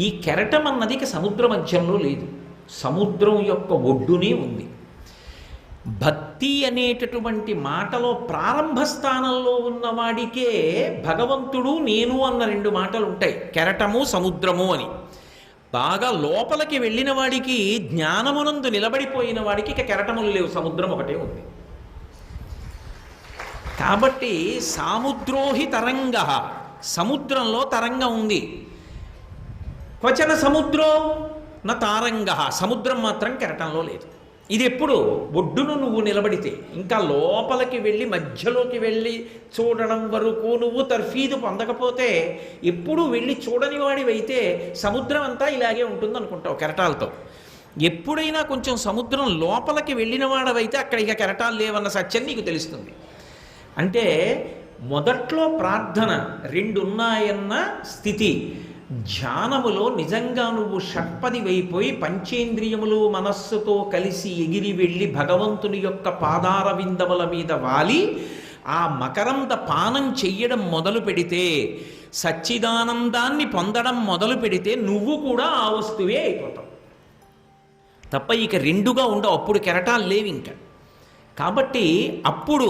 ఈ కెరటం అన్నది ఇక సముద్ర మధ్యంలో లేదు, సముద్రం యొక్క ఒడ్డునే ఉంది. భక్తి అనేటటువంటి మాటలో ప్రారంభ స్థానంలో ఉన్నవాడికే భగవంతుడు నేను అన్న రెండు మాటలు ఉంటాయి, కెరటము సముద్రము అని. బాగా లోపలికి వెళ్ళిన వాడికి, జ్ఞానమునందు నిలబడిపోయిన వాడికి ఇక కెరటములు లేవు, సముద్రం ఒకటే ఉంది. కాబట్టి సాముద్రోహి తరంగ, సముద్రంలో తరంగం ఉంది. క్వచన సముద్రో నా తారంగ, సముద్రం మాత్రం కెరటంలో లేదు. ఇది ఎప్పుడు ఒడ్డును నువ్వు నిలబడితే, ఇంకా లోపలికి వెళ్ళి మధ్యలోకి వెళ్ళి చూడడం వరకు నువ్వు తర్ఫీదు పొందకపోతే, ఎప్పుడు వెళ్ళి చూడని వాడివైతే సముద్రం అంతా ఇలాగే ఉంటుంది అనుకుంటావు కెరటాలతో. ఎప్పుడైనా కొంచెం సముద్రం లోపలికి వెళ్ళిన వాడవైతే అక్కడ ఇక కెరటాలు లేవన్న సత్యం నీకు తెలుస్తుంది. అంటే మొదట్లో ప్రార్థన రెండున్నాయన్న స్థితి, ధ్యానములో నిజంగా నువ్వు షట్పది వైపోయి పంచేంద్రియములు మనస్సుతో కలిసి ఎగిరి వెళ్ళి భగవంతుని యొక్క పాదార విందముల మీద వాలి ఆ మకరంద పానం చెయ్యడం మొదలు పెడితే, సచ్చిదానందాన్ని పొందడం మొదలు పెడితే నువ్వు కూడా ఆ వస్తువే అయిపోతావు తప్ప ఇక రెండుగా ఉండవు. అప్పుడు కెరటాలు లేవు ఇంకా. కాబట్టి అప్పుడు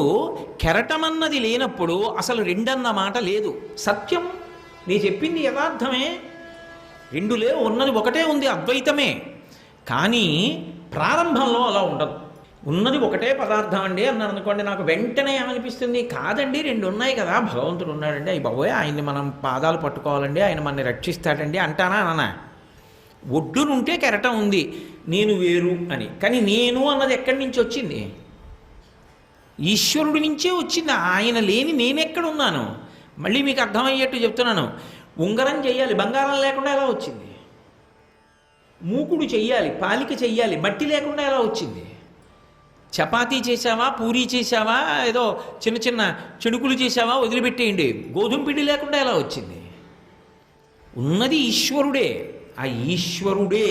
కెరటమన్నది లేనప్పుడు అసలు రెండన్న మాట లేదు. సత్యం నీ చెప్పింది యథార్థమే, రెండు లేవు, ఉన్నది ఒకటే ఉంది, అద్వైతమే. కానీ ప్రారంభంలో అలా ఉండదు. ఉన్నది ఒకటే పదార్థం అండి అన్నాను అనుకోండి, నాకు వెంటనే ఏమనిపిస్తుంది, కాదండి రెండు ఉన్నాయి కదా, భగవంతుడు ఉన్నాడండి, అయ్యి బాబోయ్ ఆయన్ని మనం పాదాలు పట్టుకోవాలండి, ఆయన మనని రక్షిస్తాడండి అంటానా అనా? ఒడ్డునుంటే కెరటం ఉంది, నేను వేరు అని. కానీ నేను అన్నది ఎక్కడి నుంచి వచ్చింది? ఈశ్వరుడి నుంచే వచ్చింది. ఆయన లేని నేనెక్కడున్నాను? మళ్ళీ మీకు అర్థమయ్యేట్టు చెప్తున్నాను. ఉంగరం చెయ్యాలి, బంగారం లేకుండా ఎలా వచ్చింది? మూకుడు చెయ్యాలి, పాలిక చెయ్యాలి, మట్టి లేకుండా ఎలా వచ్చింది? చపాతీ చేసావా, పూరీ చేసావా, ఏదో చిన్న చిన్న చెడుకులు చేసావా, వదిలిపెట్టేయండి, గోధుమ పిండి లేకుండా ఎలా వచ్చింది? ఉన్నది ఈశ్వరుడే. ఆ ఈశ్వరుడే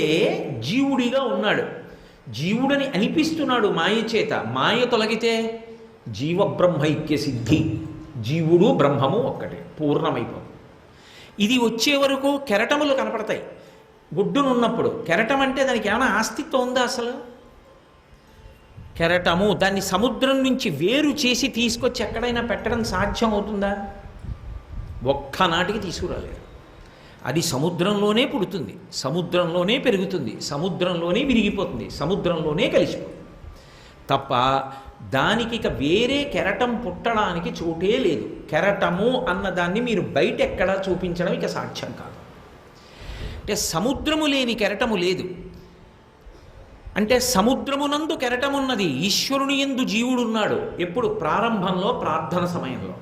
జీవుడిగా ఉన్నాడు, జీవుడని అనిపిస్తున్నాడు మాయ చేత. మాయ తొలగితే జీవబ్రహ్మైక్య సిద్ధి, జీవుడు బ్రహ్మము ఒక్కటే, పూర్ణమైపోతుంది. ఇది వచ్చే వరకు కెరటములు కనపడతాయి ఒడ్డునున్నప్పుడు. కెరటం అంటే దానికి ఏమైనా ఆస్తిత్వం ఉందా అసలు? కెరటము దాన్ని సముద్రం నుంచి వేరు చేసి తీసుకొచ్చి ఎక్కడైనా పెట్టడం సాధ్యం అవుతుందా? ఒక్కనాటికి తీసుకురాలేరు. అది సముద్రంలోనే పుడుతుంది, సముద్రంలోనే పెరుగుతుంది, సముద్రంలోనే విరిగిపోతుంది, సముద్రంలోనే కలిసిపోతుంది తప్ప దానికి ఇక వేరే కెరటం పుట్టడానికి చోటే లేదు. కెరటము అన్నదాన్ని మీరు బయట ఎక్కడా చూపించడం ఇక సాధ్యం కాదు. అంటే సముద్రము లేని కెరటము లేదు. అంటే సముద్రమునందు కెరటమున్నది, ఈశ్వరుని యందు జీవుడున్నాడు. ఎప్పుడు? ప్రారంభంలో, ప్రార్థన సమయంలో.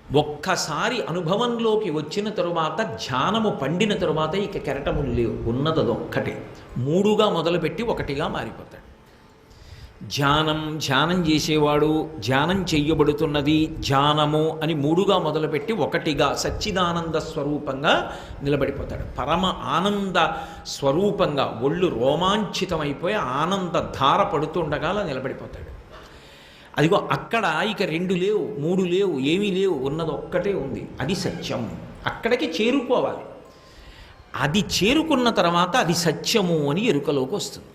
ఒక్కసారి అనుభవంలోకి వచ్చిన తరువాత, ధ్యానము పండిన తరువాత ఇక కెరటములు లేవు, ఉన్నదొక్కటే. మూడుగా మొదలుపెట్టి ఒకటిగా మారిపోతాడు. ధ్యానం చేసేవాడు, ధ్యానం చెయ్యబడుతున్నది, ధ్యానము అని మూడుగా మొదలుపెట్టి ఒకటిగా సచ్చిదానంద స్వరూపంగా నిలబడిపోతాడు. పరమ ఆనంద స్వరూపంగా ఒళ్ళు రోమాంచితమైపోయి ఆనంద ధార పడుతుండగా అలా నిలబడిపోతాడు. అదిగో అక్కడ ఇక రెండు లేవు, మూడు లేవు, ఏమీ లేవు, ఉన్నది ఒక్కటే ఉంది, అది సత్యం. అక్కడికి చేరుకోవాలి. అది చేరుకున్న తర్వాత అది సత్యము అని ఎరుకలోకి వస్తుంది.